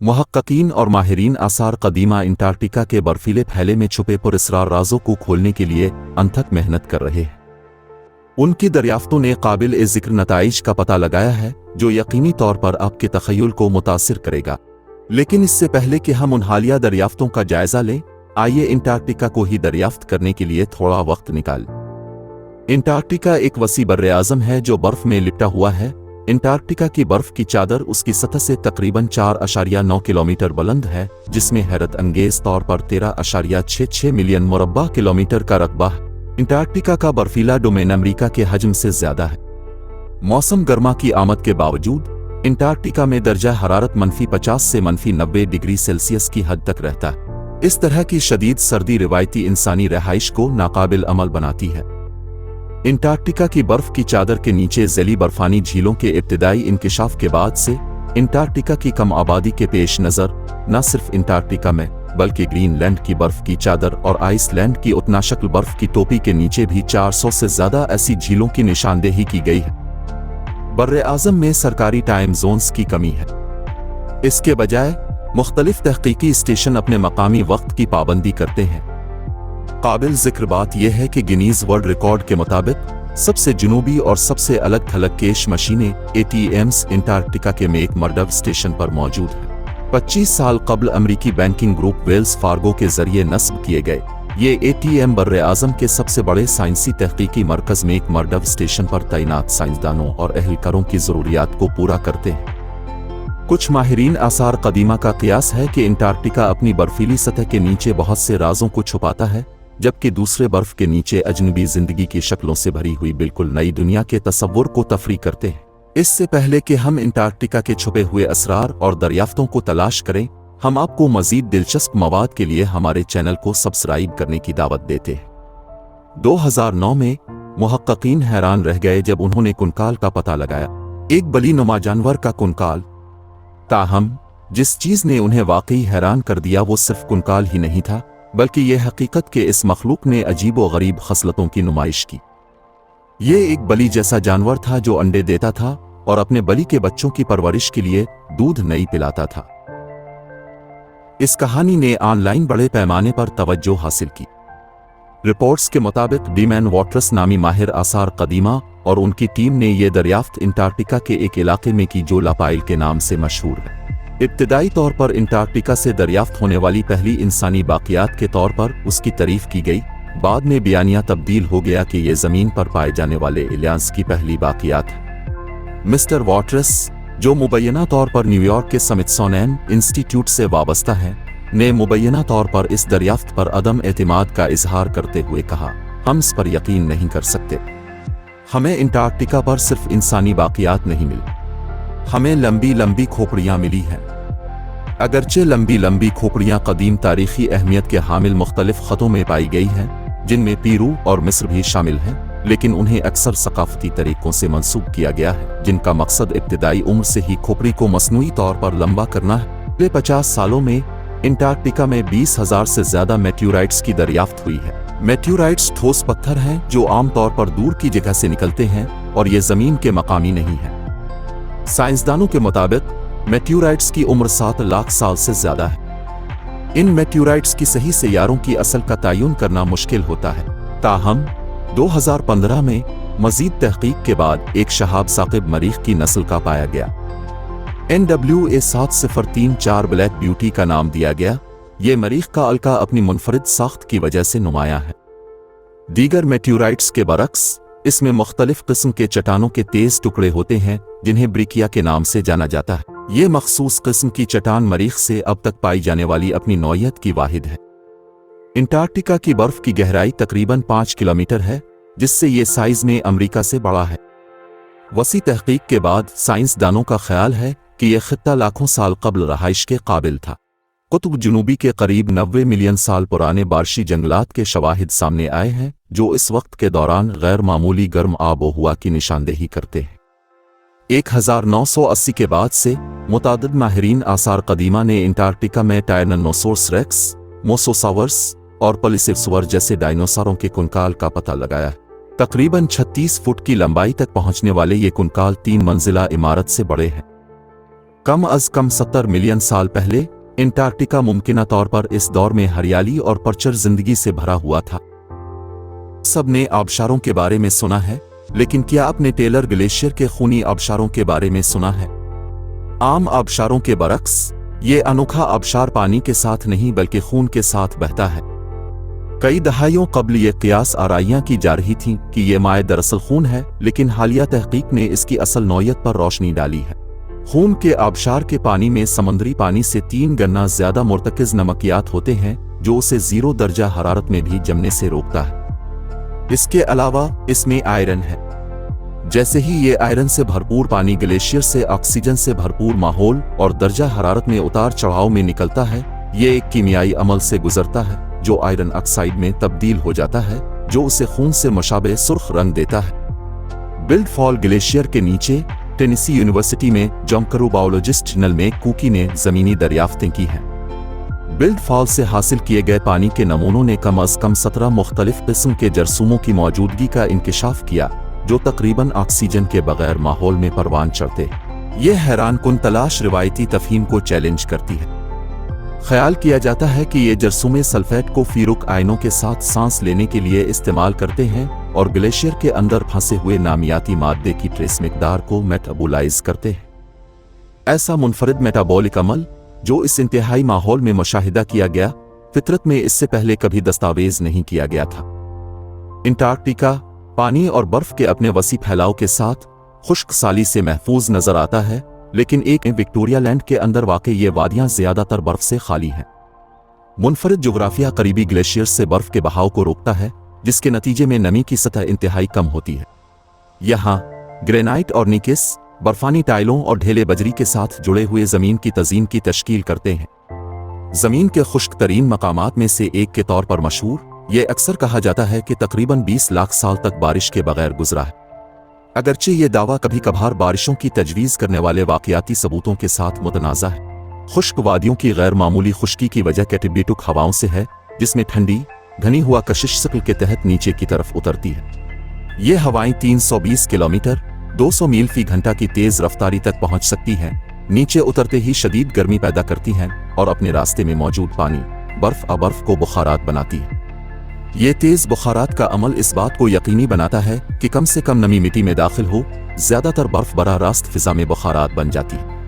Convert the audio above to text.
मुहक्किकीन और माहिरीन आसार कदीमा अंटार्कटिका के बर्फीले फैले में छुपे पुरस्रार राजों को खोलने के लिए अनथक मेहनत कर रहे हैं। उनकी दरियाफ्तों ने काबिल ज़िक्र नताइज का पता लगाया है जो यकीनी तौर पर आपके तख़य्युल को मुतासिर करेगा। लेकिन इससे पहले कि हम उन हालिया दरियाफ्तों का जायजा लें, आइए अंटार्कटिका को ही दरियाफ्त करने के लिए थोड़ा वक्त निकालें। अंटार्कटिका एक वसी बर्र-ए-आज़म है जो बर्फ में लिपटा हुआ है। अंटार्कटिका की बर्फ की चादर उसकी सतह से तकरीबन 4.9 किलोमीटर बुलंद है, जिसमें हैरत अंगेज तौर पर 13.66 मिलियन मुरब्बा किलोमीटर का रकबा है। अंटार्कटिका का बर्फीला डोमेन अमेरिका के हजम से ज्यादा है। मौसम गर्मा की आमद के बावजूद अंटार्कटिका में दर्जा हरारत -50 से -90 डिग्री सेल्सियस की हद तक रहता है। इस तरह की शदीद सर्दी रिवायती इंसानी रहाइश को नाकाबिल अमल बनाती है। अंटार्कटिका की बर्फ की चादर के नीचे ज़ैली बर्फानी झीलों के इब्तिदाई इंकिशाफ के बाद से अंटार्कटिका की कम आबादी के पेश नज़र न सिर्फ अंटार्कटिका में बल्कि ग्रीनलैंड की बर्फ की चादर और आइसलैंड की उतना शक्ल बर्फ की टोपी के नीचे भी 400 से ज़्यादा ऐसी झीलों की निशानदेही की गई है। बर्र-ए-आज़म में सरकारी टाइम जोन्स की कमी है। इसके बजाय मुख्तलिफ तहकीकी स्टेशन अपने मकामी वक्त की पाबंदी करते हैं। काबिल जिक्र बात यह है कि गिनीज वर्ल्ड रिकॉर्ड के मुताबिक सबसे जुनूबी और सबसे अलग थलग केश मशीनें ATMs अंटार्कटिका के मेक मर्डव स्टेशन पर मौजूद हैं। 25 साल कबल अमरीकी बैंकिंग ग्रुप वेल्स फार्गो के जरिए नस्ब किए गए ये ATM बर्र-ए-आज़म के सबसे बड़े साइंसी तहकीकी मरकज मेक मर्डव स्टेशन पर तैनात साइंसदानों और एहलकारों की ज़रूरियात को पूरा करते हैं। कुछ माहिरीन आसार कदीमा का क़ियास है कि अंटार्कटिका अपनी बर्फीली सतह के नीचे बहुत से राजों को छुपाता है, जबकि दूसरे बर्फ के नीचे अजनबी जिंदगी की शक्लों से भरी हुई बिल्कुल नई दुनिया के तस्वुर को तफरी करते हैं। इससे पहले कि हम अंटार्कटिका के छुपे हुए असरार और दरियाफ्तों को तलाश करें, हम आपको मजीद दिलचस्प मवाद के लिए हमारे चैनल को सब्सक्राइब करने की दावत देते हैं। 2009 में मुहक्किकीन हैरान रह गए जब उन्होंने कुनकाल का पता लगाया, एक बली नुमा जानवर का कुनकाल। ताहम जिस चीज ने उन्हें वाकई हैरान कर दिया वो सिर्फ कुनकाल ही नहीं था, बल्कि यह हकीकत कि इस मखलूक ने अजीब व गरीब खसलतों की नुमाइश की। ये एक बली जैसा जानवर था जो अंडे देता था और अपने बली के बच्चों की परवरिश के लिए दूध नहीं पिलाता था। इस कहानी ने ऑनलाइन बड़े पैमाने पर तवज्जो हासिल की। रिपोर्ट्स के मुताबिक डीमैन वॉटरस नामी माहिर आसार कदीमा और उनकी टीम ने यह दरियाफ्त अंटार्कटिका के एक इलाके में की जो लापाइल के नाम से मशहूर है। इब्तिदाई तौर पर अंटार्कटिका से दरियाफ्त होने वाली पहली इंसानी बाक़ियात के तौर पर उसकी तारीफ की गई। बाद में बयानिया तब्दील हो गया कि यह ज़मीन पर पाए जाने वाले एलियंस की पहली बाक़ियात है। मिस्टर वॉटरस, जो मुबैना तौर पर न्यूयॉर्क के स्मिथसोनियन इंस्टीट्यूट से वाबस्ता है, ने मुबैना तौर पर इस दरियाफ्त पर अदम एतमाद का इजहार करते हुए कहा, हम इस पर यकीन नहीं कर सकते। हमें अंटार्कटिका पर सिर्फ इंसानी बाक़ियात नहीं मिली, हमें लंबी लंबी खोपड़ियाँ मिली हैं। अगरचे लंबी लंबी खोपड़ियाँ कदीम तारीखी अहमियत के हामिल मुख्तलिफ ख़तों में पाई गई हैं, जिनमें पेरू और मिस्र भी शामिल हैं, लेकिन उन्हें अक्सर सकाफती तरीक़ों से मंसूब किया गया है, जिनका मकसद इब्तिदाई उम्र से ही खोपड़ी को मसनूई तौर पर लंबा करना है। पिछले 50 सालों में अंटार्कटिका में 20,000 से ज़्यादा मेट्योराइट्स की दरियाफ्त हुई है। मेट्योराइट्स ठोस पत्थर हैं जो आमतौर पर दूर की जगह से निकलते हैं और ये ज़मीन के मकामी नहीं हैं। साइंसदानों के मुताबिक मेट्योराइट्स की उम्र 7 लाख साल से ज़्यादा है। इन मेट्योराइट्स की सही सैयारों की असल का तयन करना मुश्किल होता है। ताहम 2015 में मजीद तहकीक के बाद एक शहाब साकिब मरीख की नस्ल का पाया गया। NWA 7034 ब्लैक ब्यूटी का नाम दिया गया। ये मरीख का अलका अपनी मुनफरिद साख्त की वजह से नुमाया है। दीगर मेट्योराइट्स के बरक्स इसमें मुख्तलिफ किस्म के चट्टानों के तेज टुकड़े होते हैं जिन्हें ब्रिकिया के नाम से जाना जाता है। ये मखसूस किस्म की चट्टान मरीख से अब तक पाई जाने वाली अपनी नौइयत की वाहिद है। अंटार्कटिका की बर्फ की गहराई तकरीबन 5 किलोमीटर है, जिससे ये साइज में अमेरिका से बड़ा है। वसी तहकीक के बाद साइंसदानों का ख्याल है कि यह खित्ता लाखों साल कबल रहाइश के काबिल था। कुतुब जुनूबी के करीब 90 मिलियन साल पुराने बारशी जंगलात के शवाहिद सामने आए हैं जो इस वक्त के दौरान गैर मामूली गर्म आबो हवा की निशानदेही करते हैं। 1980 के बाद से मुतादिद माहिरीन आसार कदीमा ने अंटार्कटिका में टायरनोसोरस रेक्स, मोसोसावर्स और प्लेसियोसावर जैसे डायनासोरों के कुनकाल का पता लगाया। तकरीबन 36 फुट की लंबाई तक पहुंचने वाले ये कुनकाल 3 मंजिला इमारत से बड़े हैं। कम अज कम 70 मिलियन साल पहले अंटार्कटिका मुमकिना तौर पर इस दौर में हरियाली और परचर जिंदगी से भरा हुआ था। सबने आबशारों के बारे में सुना है, लेकिन क्या आपने टेलर ग्लेशियर के खूनी आबशारों के बारे में सुना है? आम आबशारों के बरक्स, ये अनोखा आबशार पानी के साथ नहीं बल्कि खून के साथ बहता है। कई दहाइयों कबल ये कियास आराइयां की जा रही थीं कि ये माए दरअसल खून है, लेकिन हालिया तहकीक ने इसकी असल नौयत पर रोशनी डाली है। खून के आबशार के पानी में समुद्री पानी से 3 गुना ज्यादा मुर्तकिज नमकियात होते हैं, जो उसे 0 दर्जा हरारत में भी जमने से रोकता है। इसके अलावा इसमें आयरन है। जैसे ही ये आयरन से भरपूर पानी ग्लेशियर से ऑक्सीजन से भरपूर माहौल और दर्जा हरारत में उतार चढ़ाव में निकलता है, ये एक कीमियाई अमल से गुजरता है जो आयरन ऑक्साइड में तब्दील हो जाता है, जो उसे खून से मुशाबे सुर्ख रंग देता है। बिल्ड फॉल ग्लेशियर के नीचे टेनेसी यूनिवर्सिटी में जॉन्करोबायोलॉजिस्ट जर्नल में कुकी ने जमीनी दरियाफ्तें की हैं। बिल्ड फॉल से हासिल किए गए पानी के नमूनों ने कम अज कम 17 मुख्तलिफ किस्म के जरसूमों की मौजूदगी का इंकिशाफ किया, जो तकरीबन ऑक्सीजन के बगैर माहौल में परवान चढ़ते। ये हैरान कुन तलाश रिवायती तफहीम को चैलेंज करती है। ख्याल किया जाता है कि ये जरसूमे सल्फेट को फीरुक आयनों के साथ सांस लेने के लिए इस्तेमाल करते हैं और ग्लेशियर के अंदर फंसे हुए नामियाती मादे की ट्रेस मिकदार को मेटाबोलाइज करते हैं। ऐसा मुनफरिद मेटाबॉलिक अमल जो इस इंतहाई माहौल में मुशाहिदा किया गया, फितरत में इससे पहले कभी दस्तावेज नहीं किया गया था। अंटार्कटिका पानी और बर्फ के अपने वसी फैलाव के साथ खुश्क साली से महफूज नजर आता है, लेकिन एक विक्टोरिया लैंड के अंदर वाक़ई ये वादियां ज्यादातर बर्फ से खाली हैं। मुनफरिद जोग्राफिया करीबी ग्लेशियर से बर्फ के बहाव को रोकता है, जिसके नतीजे में नमी की सतह इंतहाई कम होती है। यहाँ ग्रेनाइट और निकिस बर्फानी टाइलों और ढेले बजरी के साथ जुड़े हुए जमीन की तज़ीन की तश्कील करते हैं। जमीन के खुश्क तरीन मकामात में से एक के तौर पर मशहूर ये अक्सर कहा जाता है कि तकरीबन 20 लाख साल तक बारिश के बगैर गुजरा है। अगरचे ये दावा कभी कभार बारिशों की तजवीज़ करने वाले वाक़याती सबूतों के साथ मुतनाज़ा है। खुश्क वादियों की गैर मामूली खुश्की की वजह कैटिबिटुक हवाओं से है, जिसमें ठंडी घनी हुआ कशिश शक्ल के तहत नीचे की तरफ उतरती है। ये हवाएं 320 किलोमीटर 200 मील फी घंटा की तेज रफ्तारी तक पहुंच सकती हैं, नीचे उतरते ही शदीद गर्मी पैदा करती हैं और अपने रास्ते में मौजूद पानी बर्फ को बुखारात बनाती है। ये तेज बुखारात का अमल इस बात को यकीनी बनाता है कि कम से कम नमी मिट्टी में दाखिल हो, ज्यादातर बर्फ बराह रास्त फिजा में बुखारात बन जाती है।